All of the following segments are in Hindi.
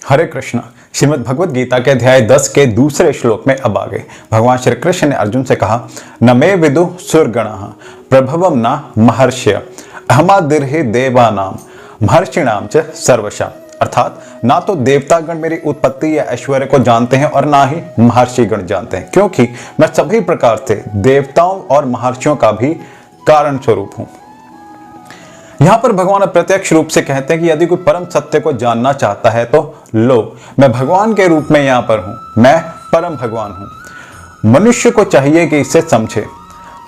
हरे कृष्णा। श्रीमद् भगवद गीता के अध्याय 10 के दूसरे श्लोक में अब आगे भगवान श्री कृष्ण ने अर्जुन से कहा, न मे विदु सुरगणः प्रभवम न महर्षय अहमादिर्हि देवानाम महर्षिणाम च सर्वशः। अर्थात ना तो देवतागण मेरी उत्पत्ति या ऐश्वर्य को जानते हैं और ना ही महर्षिगण जानते हैं, क्योंकि मैं सभी प्रकार से देवताओं और महर्षियों का भी कारण स्वरूप हूं। यहां पर भगवान अप्रत्यक्ष रूप से कहते हैं कि यदि कोई परम सत्य को जानना चाहता है तो लो, मैं भगवान के रूप में यहां पर हूं, मैं परम भगवान हूं। मनुष्य को चाहिए कि इसे समझे।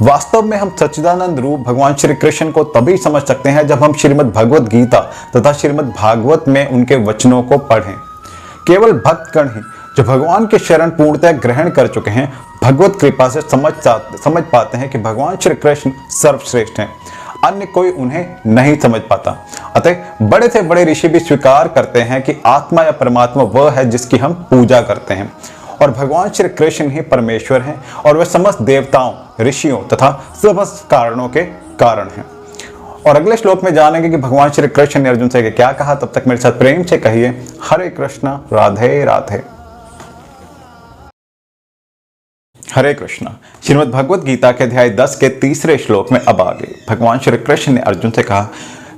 वास्तव में हम सच्चिदानंद रूप भगवान श्री कृष्ण को तभी समझ सकते हैं जब हम श्रीमद् भगवद गीता तथा श्रीमद् भागवत में उनके वचनों को पढ़ें। केवल भक्तगण ही जो भगवान के शरण पूर्णतः ग्रहण कर चुके हैं, भगवत कृपा से समझ पाते हैं कि भगवान श्री कृष्ण सर्वश्रेष्ठ हैं, अन्य कोई उन्हें नहीं समझ पाता। अतः बड़े से बड़े ऋषि भी स्वीकार करते हैं कि आत्मा या परमात्मा वह है जिसकी हम पूजा करते हैं, और भगवान श्री कृष्ण ही परमेश्वर हैं और वे समस्त देवताओं, ऋषियों तथा समस्त कारणों के कारण हैं। और अगले श्लोक में जानेंगे कि भगवान श्री कृष्ण ने अर्जुन से क्या कहा। तब तक मेरे साथ प्रेम से कहिए हरे कृष्णा, राधे राधे। हरे कृष्णा। श्रीमद् भगवद गीता के अध्याय 10 के तीसरे श्लोक में अब आगे भगवान श्री कृष्ण ने अर्जुन से कहा,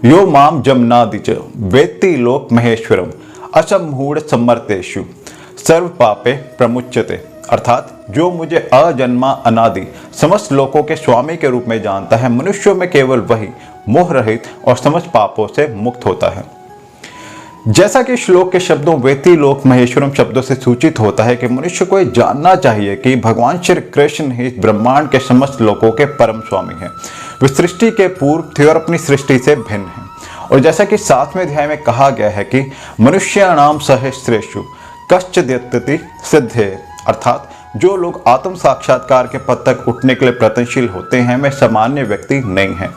यो माम जमनादिच वेत्ति लोक महेश्वरम असमूढ़ समर्तेषु सर्व पापे प्रमुच्यते। अर्थात जो मुझे अजन्मा अनादि समस्त लोकों के स्वामी के रूप में जानता है, मनुष्यों में केवल वही मोह रहित और समस्त पापों से मुक्त होता है। जैसा कि श्लोक के शब्दों वेत्ति लोक महेश्वरम शब्दों से सूचित होता है कि मनुष्य को यह जानना चाहिए कि भगवान श्री कृष्ण ही ब्रह्मांड के समस्त लोकों के परम स्वामी हैं। वे सृष्टि के पूर्व थे और अपनी सृष्टि से भिन्न हैं। और जैसा कि 7वें अध्याय में कहा गया है कि मनुष्याणाम सहस्रेषु कश्चिद्यति सिद्धे। अर्थात जो लोग आत्म साक्षात्कार के पद तक उठने के लिए प्रयत्नशील होते हैं, वे सामान्य व्यक्ति नहीं हैं।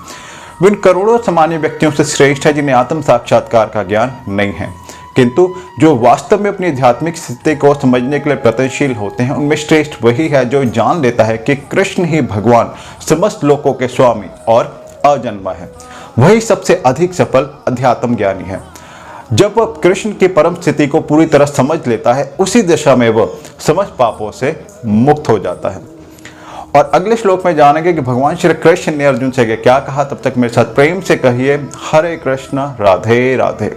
इन करोड़ों सामान्य व्यक्तियों से श्रेष्ठ है जिन्हें आत्म साक्षात्कार का ज्ञान नहीं है, किंतु जो वास्तव में अपनी आध्यात्मिक स्थिति को समझने के लिए प्रयत्नशील होते हैं, उनमें श्रेष्ठ वही है जो जान लेता है कि कृष्ण ही भगवान समस्त लोकों के स्वामी और अजन्मा है। वही सबसे अधिक सफल अध्यात्म ज्ञानी है। जब वह कृष्ण की परम स्थिति को पूरी तरह समझ लेता है, उसी दिशा में वह समस्त पापों से मुक्त हो जाता है। और अगले श्लोक में जानेंगे कि भगवान श्री कृष्ण ने अर्जुन से क्या कहा। तब तक मेरे साथ प्रेम से कहिए हरे कृष्ण, राधे राधे।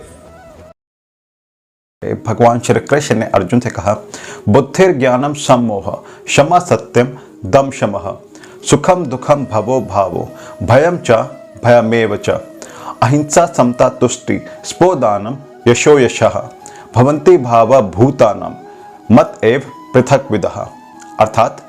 भगवान श्री कृष्ण ने अर्जुन से कहा, बुद्धिर ज्ञानम सम्मोह क्षमा सत्यम दम शमः सुखम दुखम भवो भावो भयम च भयमेव च अहिंसा समता तुष्टि स्पोदानम यशो यशः भवन्ति भावा भूतानाम मत एव पृथक विदः। अर्थात